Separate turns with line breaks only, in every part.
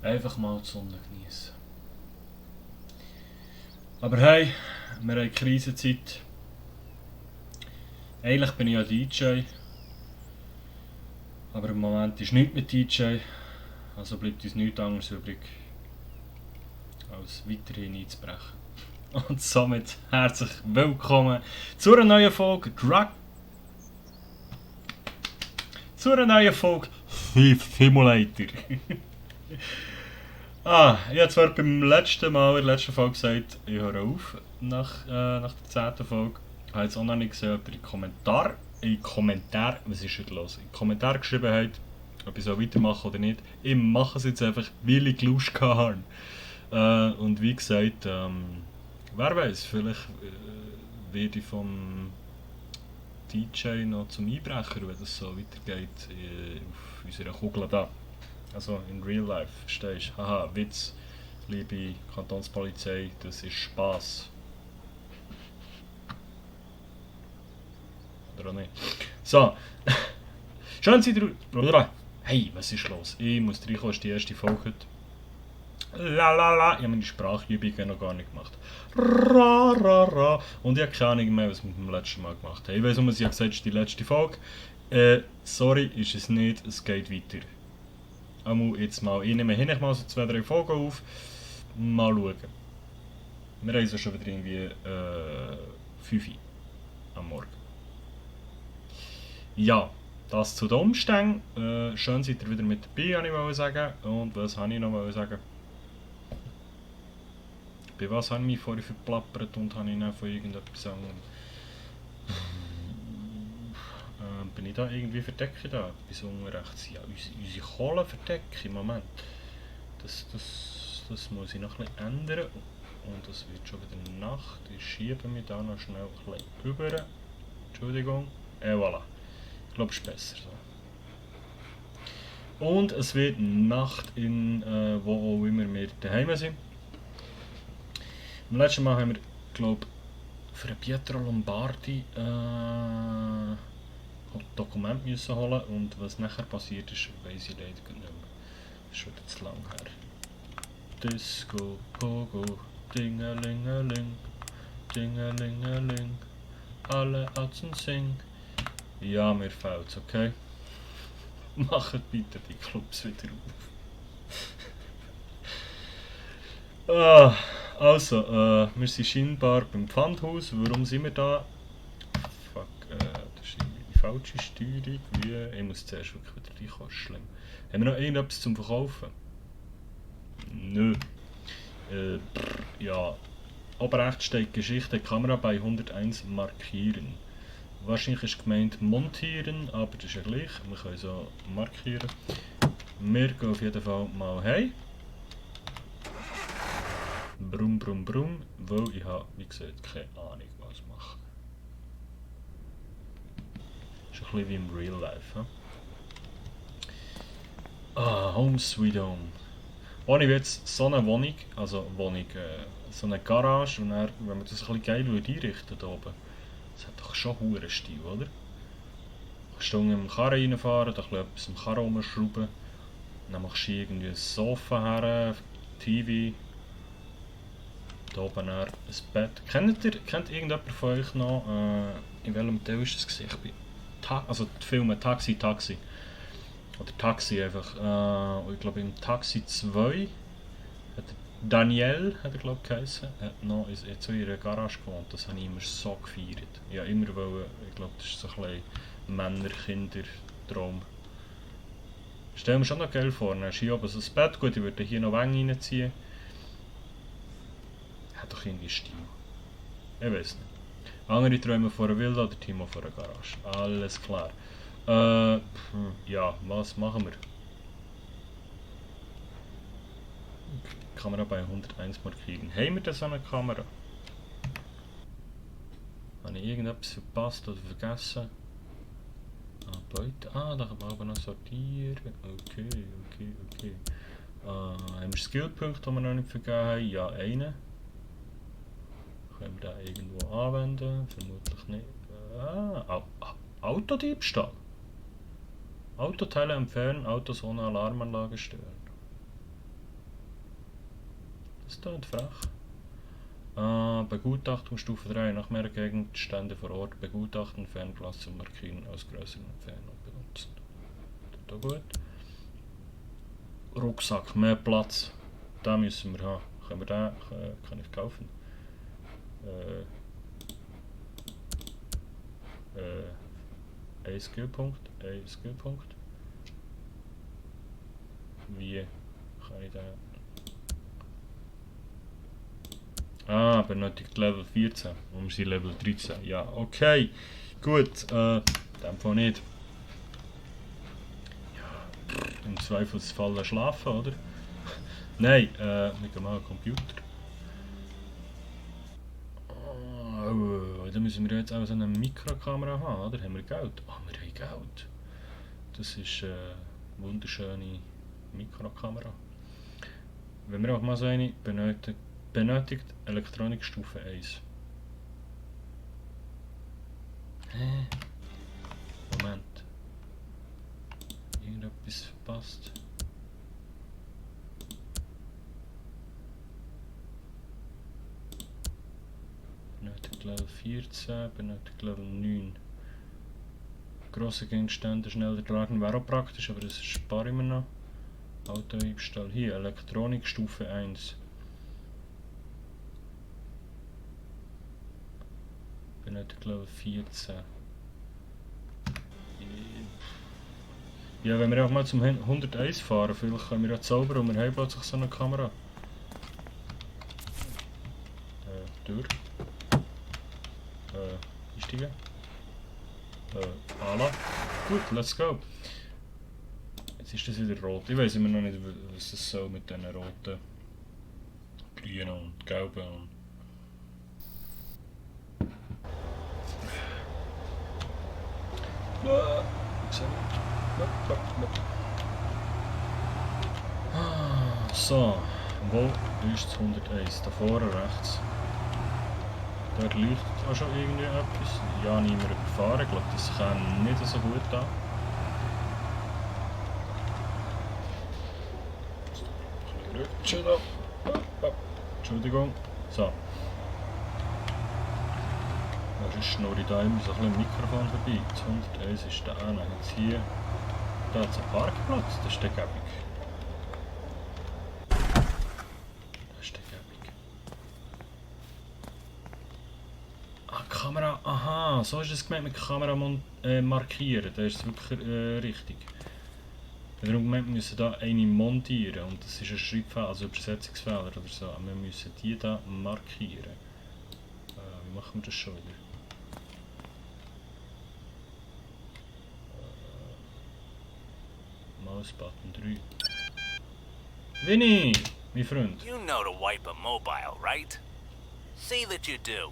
Einfach mal die Sonne genießen. Aber hey, wir haben Krisenzeit. Eigentlich bin ich ja DJ, aber im Moment ist nichts mit DJ. Also bleibt uns nichts anderes übrig, als weiterhin einzubrechen. Und somit herzlich willkommen zu einer neuen Folge Thief Simulator. Ich habe zwar beim letzten Mal in der letzten Folge gesagt, ich höre auf nach der 10. Folge. Ich habe jetzt auch noch nicht gesehen, ob ihr in Kommentar, was ist heute los? In Kommentar geschrieben habt, ob ich so weitermache oder nicht. Ich mache es jetzt einfach, weil ich Lust habe. Und wie gesagt, wer weiß, vielleicht werde ich vom DJ noch zum Einbrecher, wenn das so weitergeht auf unserer Kugel da. Also in real life, verstehst du? Haha, Witz, liebe Kantonspolizei, das ist Spaß. Oder auch nicht. So. Schön seid ihr... Hey, was ist los? Ich muss reinkommen, das ist die erste Folge heute. Lalala, ich habe meine Sprachübungen noch gar nicht gemacht. Ra, ra, ra. Und ich habe keine Ahnung mehr, was wir beim letzten Mal gemacht haben. Ich weiss nur, sie hat gesagt, es ist die letzte Folge. Sorry, ist es nicht, es geht weiter. Jetzt mal, ich nehme hin, mal so 2-3 Folgen auf. Mal schauen. Wir haben so schon wieder irgendwie 5 Uhr am Morgen. Ja, das zu den Umständen. Schön seid ihr wieder mit dabei, wollte ich sagen. Und was wollte ich noch sagen? Bei was habe ich mich vorhin verplappert und habe ich dann von irgendetwas anderem... bin ich da irgendwie verdeckt da? Bis unten rechts. Ja, unsere Kohle verdeckt im Moment. Das muss ich noch ein bisschen ändern. Und es wird schon wieder Nacht. Ich schiebe mich da noch schnell ein bisschen rüber. Entschuldigung. Voilà. Ich glaube, es ist besser so. Und es wird Nacht in wo auch immer wir daheim sind. Im letzten Mal haben wir, glaube ich, für Pietro Lombardi Dokument müssen holen und was nachher passiert ist, weiss ich leider nicht mehr. Das ist schon wieder zu lang her. Disco, Pogo, Dingelingeling, Dingelingeling, alle Atzen sing. Ja, mir fehlt's, okay? Macht bitte die Clubs wieder auf. Also, wir sind scheinbar beim Pfandhaus. Warum sind wir da? Fuck, das ist die falsche Steuerung. Ich muss zuerst wirklich wieder reinkommen, schlimm. Haben wir noch irgendetwas zum Verkaufen? Nö. Ja. Oben rechts steht Geschichte, Kamera bei 101 markieren. Wahrscheinlich ist gemeint montieren, aber das ist ja gleich. Wir können so markieren. Wir gehen auf jeden Fall mal heim. Brumm, brumm, brumm, weil ich habe, wie gesagt, keine Ahnung, was machen. Ist ein bisschen wie im Real Life. Home Sweet Home. Ohne jetzt so eine Wohnung, so eine Garage und dann, wenn man das ein bisschen geil einrichten da oben, das hat doch schon einen Stil, oder? Du kannst mit dem Karren reinfahren, da etwas am Karren rumschrauben, dann machst du irgendwie ein Sofa her, TV. Da oben ein Bett. Kennt irgendjemand von euch noch, in welchem Teil ist das gesehen? Also die Filme Taxi. Oder Taxi einfach. Ich glaube im Taxi 2 hat Daniel, glaube ich, geheißen, hat noch in so ihrer Garage gewohnt. Das habe ich immer so gefeiert. Ja, immer weil, ich glaube, das ist so ein bisschen Männer-Kinder-Traum. Stell mir schon noch geil vor, dann hast du hier oben so ein Bett, gut, ich würde hier noch Wänge reinziehen. Hat doch irgendwie Stil. Ich weiß nicht. Andere träumen von einer Villa oder Timo von einer Garage. Alles klar. Ja, was machen wir? Kamera bei 101 markieren. Haben wir da so eine Kamera? Habe ich irgendetwas verpasst oder vergessen? Leute. Da kann man aber noch sortieren. Okay. Haben wir Skillpunkte, die wir noch nicht vergeben haben? Ja, einen. Können wir den irgendwo anwenden? Vermutlich nicht. Autodiebstahl. Autoteile entfernen, Autos ohne Alarmanlage stören. Das klingt frech. Begutachtung Stufe 3. Nach mehr Gegenstände vor Ort begutachten, Fernglas zu markieren, aus größeren Entfernung benutzen. Tut auch gut. Rucksack, mehr Platz. Den müssen wir haben. Können wir den, kann ich kaufen? Ein Skillpunkt. Wie kann ich den... benötigt Level 14. Und wir sind Level 13. Ja, okay. Gut, in dem Fall nicht. Ja, im Zweifelsfall schlafen, oder? Nein, wir gehen mal einen Computer. Oh, da müssen wir jetzt auch so eine Mikrokamera haben, oder? Haben wir Geld? Ah, wir haben Geld. Das ist eine wunderschöne Mikrokamera. Wenn wir auch mal so eine benötigt Elektronikstufe 1. Hä? Moment. Irgendetwas verpasst. Benötigt Level 14, benötigt Level 9. Grosse Gegenstände schneller tragen wäre auch praktisch, aber das spare ich mir noch. Autodiebstahl. Hier, Elektronik Stufe 1. Benötigt Level 14. Ja, wenn wir auch mal zum 101 fahren, vielleicht können wir ja zaubern und wir haben plötzlich so eine Kamera. Durch. Einsteigen. Ala. Gut, let's go. Jetzt ist das wieder rot. Ich weiß immer noch nicht, was das soll mit diesen roten, grünen und gelben. So, wo ist das 101? Da vorne rechts. Dort leuchtet auch schon irgendwie etwas. Ja, nicht mehr überfahren. Ich glaube, das kann nicht so gut an. Entschuldigung. So. Sonst schnurre ich da immer so ein bisschen am Mikrofon vorbei. Das 101 ist da an. Jetzt hier. Da hat es einen Parkplatz. Das ist der gäbig. Kamera, aha, so ist es gemeint mit Kamera markieren, das ist wirklich richtig. Darum gemeint, wir müssen da eine montieren und das ist ein Schreibfehler, also Übersetzungsfehler oder so. Wir müssen die da markieren. Wie machen wir das schon wieder? Mausbutton 3. Winnie, mein Freund.
You know to wipe a mobile, right? See that you do.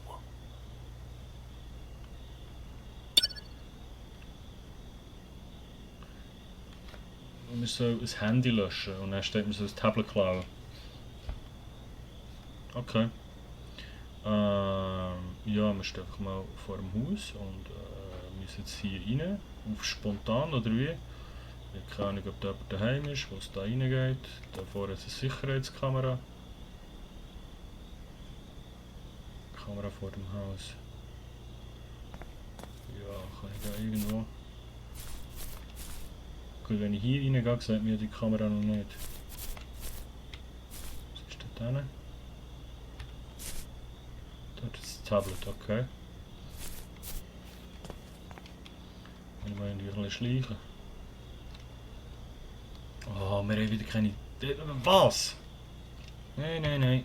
Wir müssen das Handy löschen und dann steht mir so das Tablet klauen. Okay. Ja, wir stehen einfach mal vor dem Haus und müssen jetzt hier rein. Auf spontan oder wie? Ich habe keine Ahnung, ob da jemand daheim ist, wo es da reingeht. Da vorne ist eine Sicherheitskamera. Kamera vor dem Haus. Ja, kann ich da irgendwo... Gut, wenn ich hier reingehe, sieht mir die Kamera noch nicht. Was ist da drin? Dort ist das Tablet, okay. Ich muss ein bisschen schleichen. Oh, wir haben wieder keine... Was? Nein.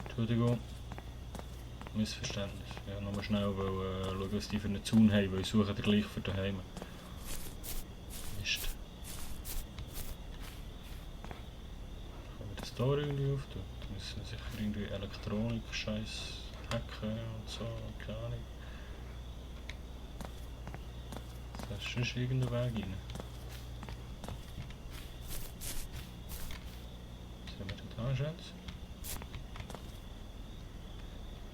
Entschuldigung. Missverständnis. Ja, nochmal schnell schauen, was die für einen Zaun haben, weil ich suche den gleich für daheim. Mist. Können wir das da irgendwie auftun? Da müssen wir sicher irgendwie Elektronik, Scheiß hacken und so, keine Ahnung. Da ist schon irgendein Weg rein. Was haben wir denn da jetzt?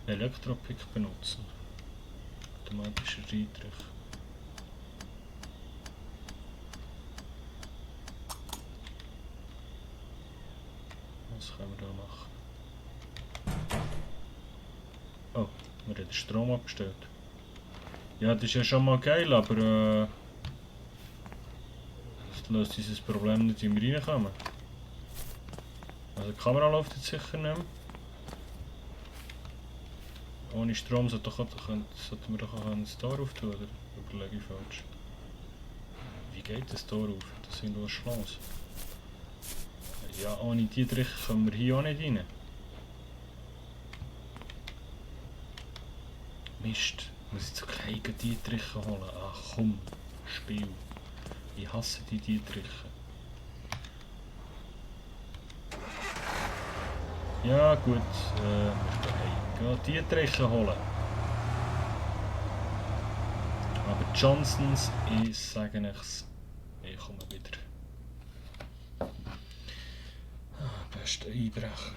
Elektropick benutzen. Automatischer Eintrich. Was können wir da machen? Oh, wir haben den Strom abgestellt. Ja, das ist ja schon mal geil, aber das löst dieses Problem nicht, wie wir reinkommen. Also die Kamera läuft jetzt sicher nicht mehr. Ohne Strom sollten wir doch auch ein Tor auftun, oder überlege ich falsch? Wie geht das Tor auf? Das sind nur Chance. Ja, ohne die Triche kommen wir hier auch nicht rein. Mist, ich muss jetzt gleich die Triche holen. Ach komm, Spiel. Ich hasse die Triche. Ja gut, wir gehen die Triche holen. Aber Johnsons, ich sage nichts. Ich komme wieder. Beste Einbrecher.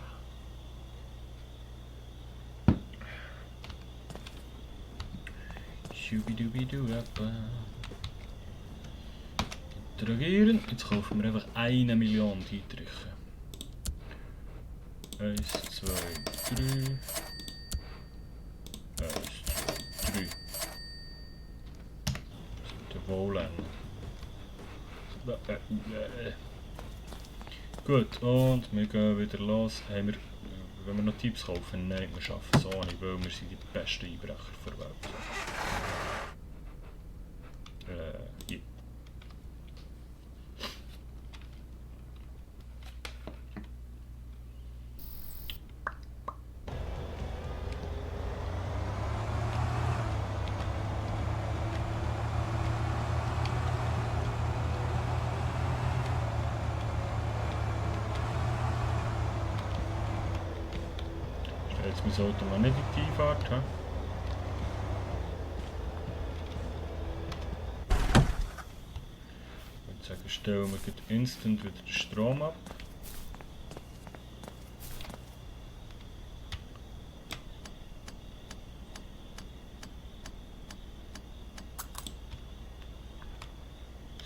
Schubidubidu-appa. Interagieren. Jetzt kaufen wir einfach 1 Million Dietriche. 1, 2, 3. 1, 2, 3. Der Wohlen. Gut, und wir gehen wieder los. Haben wir, wenn wir noch Tipps kaufen? Nein, wir schaffen es auch nicht, weil wir sind die besten Einbrecher der Welt. Hier. Jetzt mein Auto mal nicht in die Einfahrt. He? Ich würde sagen, stellen wir instant wieder den Strom ab.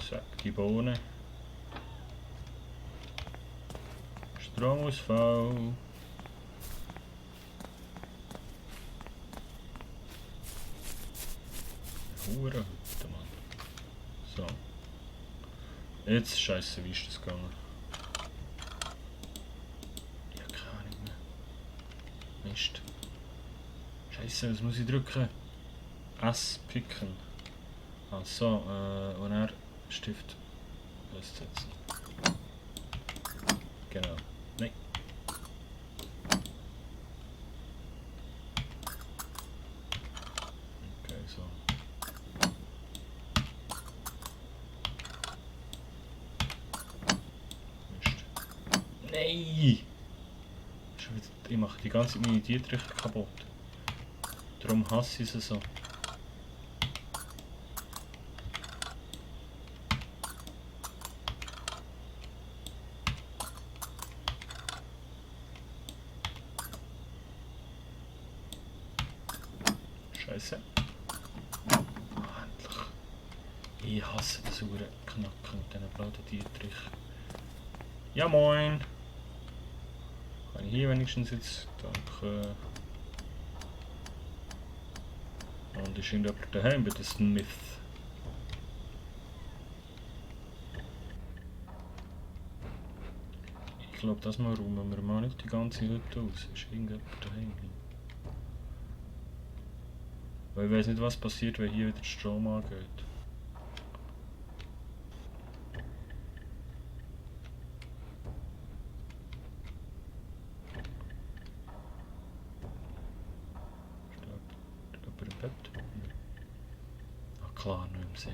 Zack, die Bohnen. Stromausfall. Hure Hütte, Mann. So. Jetzt scheiße, wie ist das gegangen? Ja, keine Ahnung mehr. Mist. Scheiße, was muss ich drücken? S picken. Ah, so, und er Stift festsetzen. Genau. Nein. Okay, so. Nein! Ich mache die ganze Zeit meine Dietriche kaputt. Darum hasse ich sie so. Scheiße. Oh, endlich. Ich hasse das saure Knacken mit diesen blauen Dietrichen. Ja moin! Kann ich hier wenigstens jetzt? Danke. Und ist irgendjemand daheim bei der Smith? Ich glaube, das mal räumen wir mal nicht die ganze Hütte aus. Ist irgendjemand daheim? Weil ich weiß nicht, was passiert, wenn hier wieder der Strom angeht. Klar, nicht im Safe.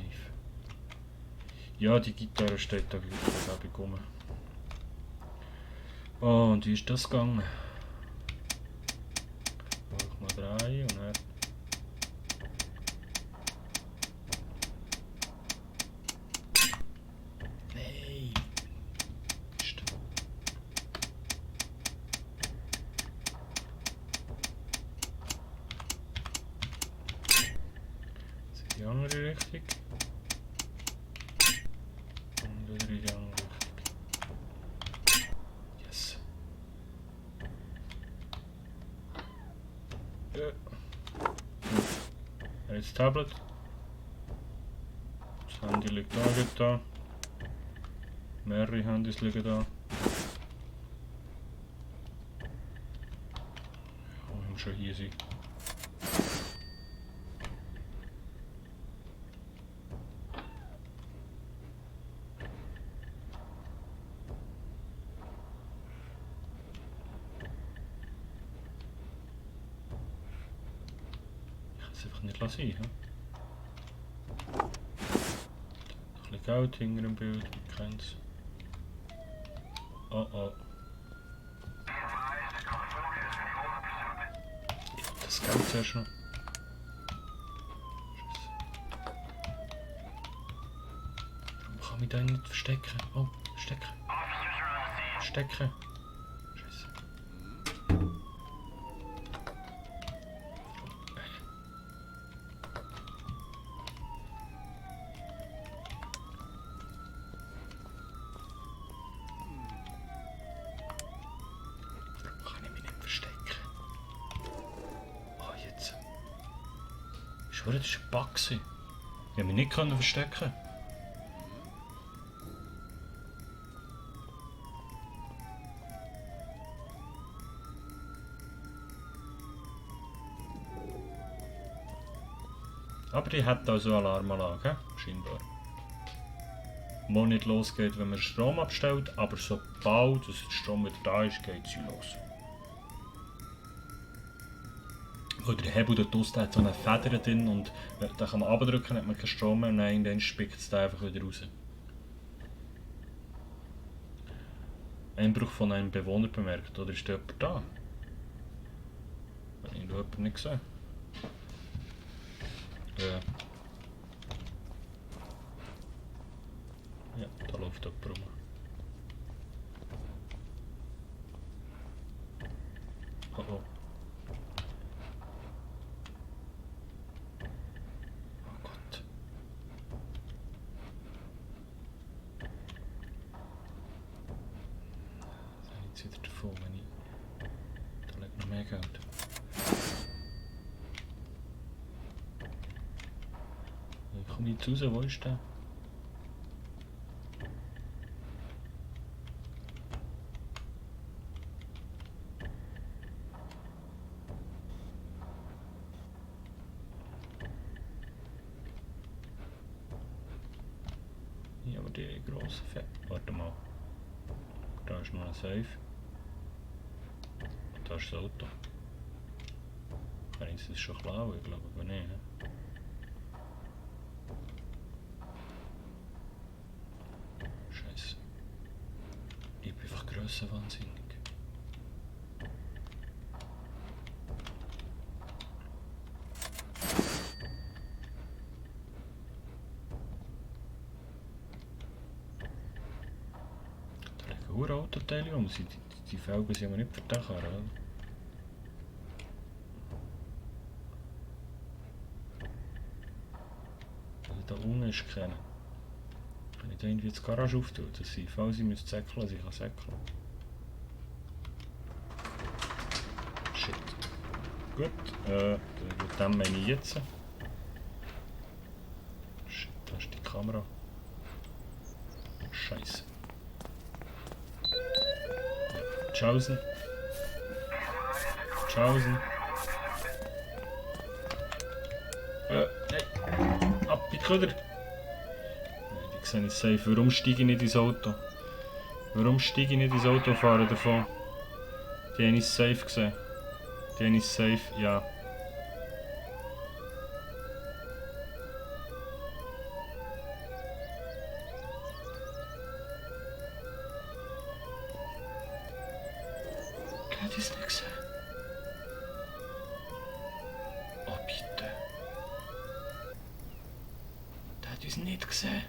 Ja, die Gitarre steht da gleich rum. Oh, und wie ist das gegangen? Mach mal 3 und dann... Nein! Mist. Jetzt in die andere Richtung. Und wieder in die andere Richtung. Yes. Das Tablet. Das Handy liegt da, geht da. Mehrere Handys liegen da. Oh, wir schon hier sein. Ich kann es einfach nicht lassen. He? Ein bisschen Geld hinter dem Bild, ihr kennt es. Oh oh. Das Geld zuerst noch. Warum kann ich da nicht verstecken? Oh, verstecken. Verstecken. Scheiße. Kann ich mich nicht verstecken? Oh, jetzt. Ich schwöre, das war ein Bug. Ich konnte mich nicht verstecken. Aber die hat also eine Alarmanlage, scheinbar. Die nicht losgeht, wenn man Strom abstellt, aber sobald der Strom wieder da ist, geht sie los. Weil der Hebel dort draussen hat so eine Feder drin und da kann man abdrücken, hat man keinen Strom mehr und dann spickt es da einfach wieder raus. Einbruch von einem Bewohner bemerkt, oder ist da jemand da? Habe ich jemanden nicht gesehen. Ja, da läuft jemand rum. Oh oh. Oh Gott. Da habe ich jetzt wieder davon, wenn ich... Da liegt noch mehr Geld. Ich komme nicht raus, wo ist der? Ja, aber die grosse Fett. Warte mal. Da ist noch ein Safe. Und da ist das Auto. Kann ich das schon klauen? Ich glaube aber nicht. Scheiße. Ich bin einfach grössenwahnsinnig. Da liegen hohe Autoteile um. Die Felgen sind aber nicht für den Karren, oder? Also da unten ist keiner. Kann ich da irgendwie die Garage auftun, dass sie, falls ich müsste säckeln, dass ich kann säckeln. Shit. Gut, mit dem meine ich jetzt. Shit, da ist die Kamera. Scheiße. Tschaußen. Tschaußen. Nein. Ab, ich kann. Die sehe ich safe. Warum steige ich nicht ins Auto? Warum steige ich nicht ins Auto und fahre davon? Die habe ich safe gesehen. Die habe ich safe, ja. Ich habe das nicht gesehen. Oh bitte. Der hat uns nicht gesehen.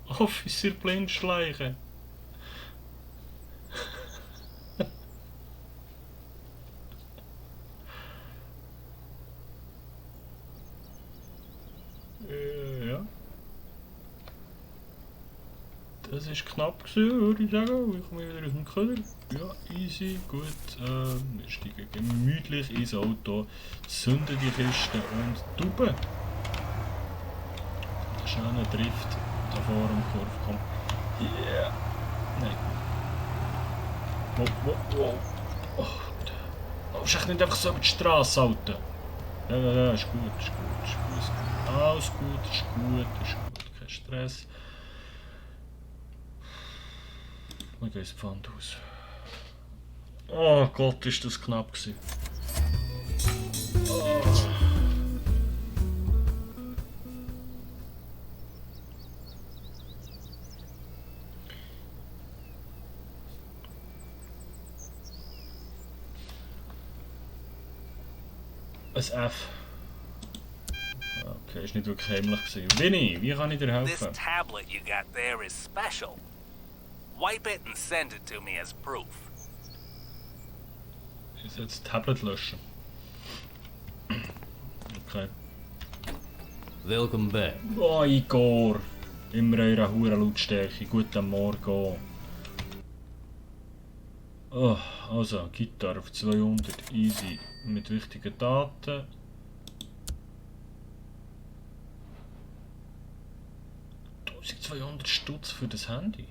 Officer Blindschleichen. Ja. Das war knapp, würde ich sagen. Ich komme wieder aus dem Keller. Ja, easy, gut. Wir steigen gemütlich ins Auto, zünden die Kiste und tuben. Schöner Drift da vor dem Kurve, komm. Yeah! Nein. Wow. Oh, ist echt nicht einfach so über die Straße, Alter. Ja, ist gut. Alles gut, ist gut. Kein Stress. Wir gehen ins Pfandhaus. Oh Gott, ist das knapp gewesen. Oh. Ein F. Okay, ist nicht wirklich heimlich gewesen. Winnie, wie kann ich dir
This
helfen?
tablet you got there is special. Wipe it and send it to me as proof.
Ich soll jetzt das Tablet löschen. Okay.
Welcome back.
Oh, Igor. Immer eure hure Lautstärke. Guten Morgen. Oh, also, Gitarre auf 200. Easy. Mit wichtigen Daten. $1200 für das Handy.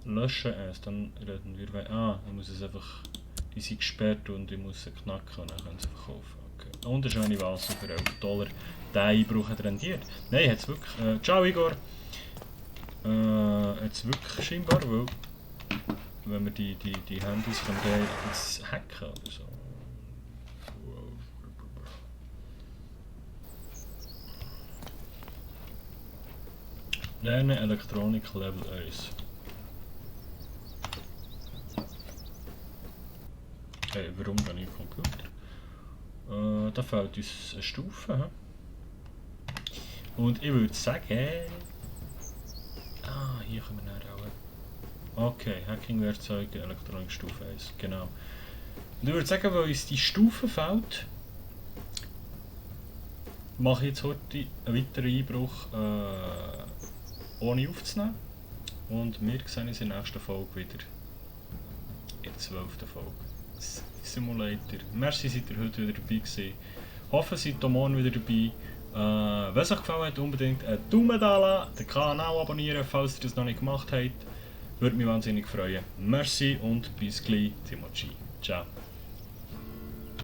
Löschen es, dann reden wir weiter. Ah, ich muss es einfach. Die sind gesperrt und ich muss sie knacken und dann können sie verkaufen. Okay. Und eine schöne Vase für $11. Der Einbruch hat rendiert. Nein, hat es wirklich. Ciao Igor! Hat es wirklich scheinbar, weil wenn wir die Handys können jetzt hacken oder so. Lernen Elektronik Level 1. Hey, warum dann nicht Computer? Da fehlt uns eine Stufe. He? Und ich würde sagen. Hier können wir nachher auch. Okay, Hacking-Werkzeuge, Elektronik Stufe 1. Genau. Und ich würde sagen, weil uns die Stufe fehlt, mache ich jetzt heute einen weiteren Einbruch ohne aufzunehmen. Und wir sehen uns in der nächsten Folge wieder. In der 12. Folge. Simulator. Merci, seid ihr heute wieder dabei gewesen. Hoffe, seid ihr morgen wieder dabei. Wenn es euch gefallen hat, unbedingt einen Daumen da lassen, den Kanal abonnieren, falls ihr das noch nicht gemacht habt. Würde mich wahnsinnig freuen. Merci und bis gleich, Timochi. Ciao.